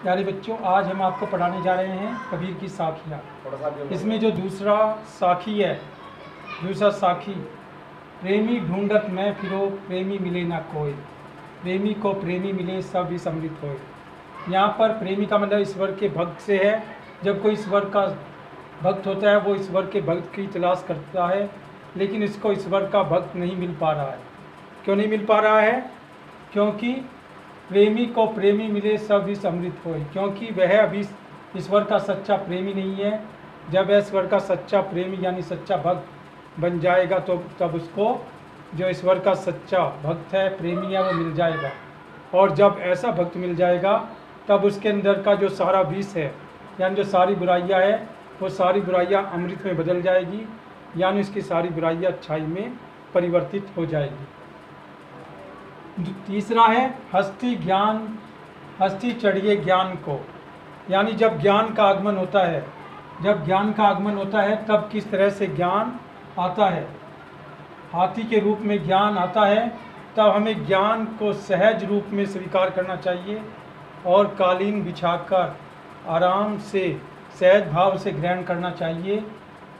प्यारे बच्चों, आज हम आपको पढ़ाने जा रहे हैं कबीर की साखियाँ। इसमें जो दूसरा साखी है, दूसरा साखी, प्रेमी ढूंढत मैं फिरो प्रेमी मिले ना कोई, प्रेमी को प्रेमी मिले सब विष अमृत होए। यहाँ पर प्रेमी का मतलब ईश्वर के भक्त से है। जब कोई ईश्वर का भक्त होता है वो ईश्वर के भक्त की तलाश करता है, लेकिन इसको ईश्वर का भक्त नहीं मिल पा रहा है। क्यों नहीं मिल पा रहा है? क्योंकि प्रेमी को प्रेमी मिले सब विष अमृत होए, क्योंकि वह अभी ईश्वर का सच्चा प्रेमी नहीं है। जब वह ईश्वर का सच्चा प्रेमी यानी सच्चा भक्त बन जाएगा तो तब उसको जो ईश्वर का सच्चा भक्त है, प्रेमी है, वो मिल जाएगा। और जब ऐसा भक्त मिल जाएगा तब उसके अंदर का जो सारा विष है यानी जो सारी बुराइयां है वो सारी बुराइयां अमृत में बदल जाएगी, यानी उसकी सारी बुराइयां अच्छाई में परिवर्तित हो जाएगी। तीसरा है हस्ती चढ़िए ज्ञान को, यानी जब ज्ञान का आगमन होता है, जब ज्ञान का आगमन होता है तब किस तरह से ज्ञान आता है। हाथी के रूप में ज्ञान आता है, तब हमें ज्ञान को सहज रूप में स्वीकार करना चाहिए और कालीन बिछाकर आराम से सहज भाव से ग्रहण करना चाहिए।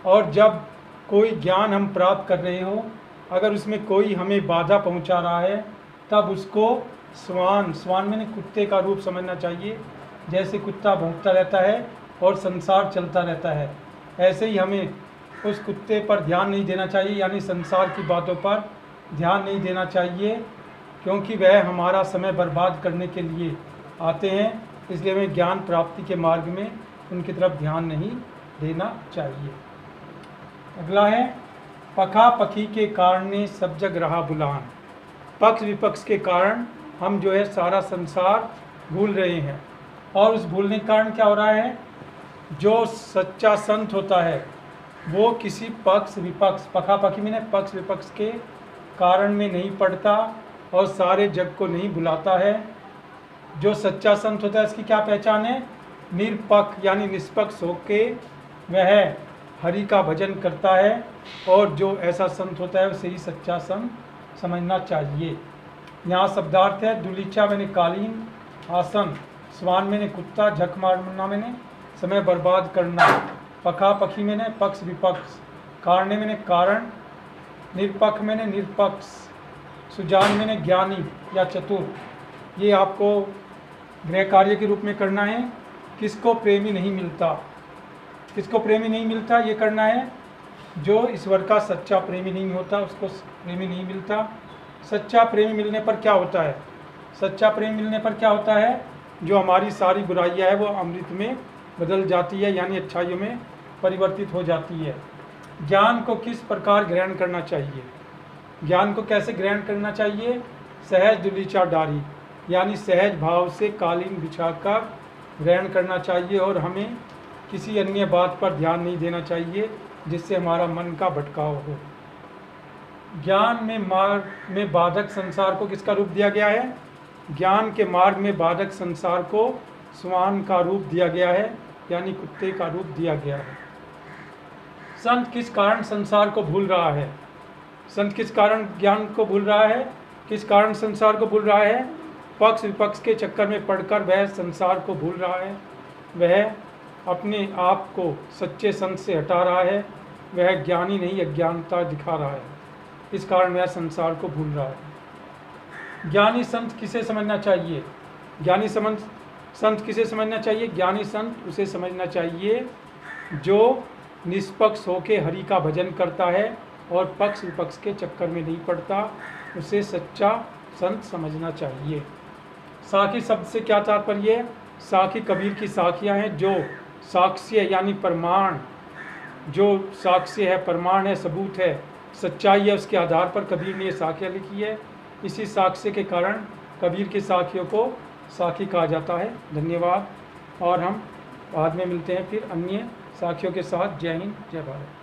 और जब कोई ज्ञान हम प्राप्त कर रहे हो, अगर उसमें कोई हमें बाधा पहुंचा रहा है तब उसको स्वान में कुत्ते का रूप समझना चाहिए। जैसे कुत्ता भौंकता रहता है और संसार चलता रहता है, ऐसे ही हमें उस कुत्ते पर ध्यान नहीं देना चाहिए, यानी संसार की बातों पर ध्यान नहीं देना चाहिए, क्योंकि वह हमारा समय बर्बाद करने के लिए आते हैं। इसलिए हमें ज्ञान प्राप्ति के मार्ग में उनकी तरफ ध्यान नहीं देना चाहिए। अगला है पखा पखी के कारण सब जग रहा बुलान। पक्ष विपक्ष के कारण हम जो है सारा संसार भूल रहे हैं, और उस भूलने के कारण क्या हो रहा है, जो सच्चा संत होता है वो किसी पक्ष विपक्ष, पखा पखी में पक्ष विपक्ष के कारण में नहीं पड़ता और सारे जग को नहीं बुलाता है। जो सच्चा संत होता है इसकी क्या पहचान है? निरपक्ष यानी निष्पक्ष होके वह हरि का भजन करता है, और जो ऐसा संत होता है उसे ही सच्चा संत समझना चाहिए। यहाँ शब्दार्थ है दुलीचा मैंने कालीन, आसन, स्वान मैंने कुत्ता, झक मारना मैंने समय बर्बाद करना, पखा पखी मैंने पक्ष विपक्ष, कारणे मैंने कारण, निरपक्ष मैंने निरपक्ष, सुजान मैंने ज्ञानी या चतुर। ये आपको गृह कार्य के रूप में करना है। किसको प्रेमी नहीं मिलता, किसको प्रेमी नहीं मिलता, ये करना है। जो ईश्वर का सच्चा प्रेमी नहीं होता उसको प्रेमी नहीं मिलता। सच्चा प्रेमी मिलने पर क्या होता है? सच्चा प्रेम मिलने पर क्या होता है? जो हमारी सारी बुराइयां है वो अमृत में बदल जाती है, यानी अच्छाइयों में परिवर्तित हो जाती है। ज्ञान को किस प्रकार ग्रहण करना चाहिए? ज्ञान को कैसे ग्रहण करना चाहिए? सहज दुलीचा डारी, यानी सहज भाव से कालीन बिछाकर ग्रहण करना चाहिए, और हमें किसी अन्य बात पर ध्यान नहीं देना चाहिए जिससे हमारा मन का भटकाव हो। ज्ञान में मार्ग में बाधक संसार को किसका रूप दिया गया है? ज्ञान के मार्ग में बाधक संसार को स्वान का रूप दिया गया है, यानी कुत्ते का रूप दिया गया है। संत किस कारण संसार को भूल रहा है? संत किस कारण ज्ञान को भूल रहा है? किस कारण संसार को भूल रहा है? पक्ष विपक्ष के चक्कर में पड़कर वह संसार को भूल रहा है, वह अपने आप को सच्चे संत से हटा रहा है, वह ज्ञानी नहीं अज्ञानता दिखा रहा है, इस कारण वह संसार को भूल रहा है। ज्ञानी संत किसे समझना चाहिए? ज्ञानी संत किसे समझना चाहिए? ज्ञानी संत उसे समझना चाहिए जो निष्पक्ष होके हरि का भजन करता है और पक्ष विपक्ष के चक्कर में नहीं पड़ता, उसे सच्चा संत समझना चाहिए। साखी शब्द से क्या तात्पर्य है? साखी कबीर की साखियाँ हैं, जो साक्ष्य यानी प्रमाण, जो साक्ष्य है, प्रमाण है, सबूत है, सच्चाई है, उसके आधार पर कबीर ने ये साखियाँ लिखी है। इसी साक्ष्य के कारण कबीर की साखियों को साखी कहा जाता है। धन्यवाद, और हम बाद में मिलते हैं फिर अन्य साखियों के साथ। जय हिंद, जय भारत।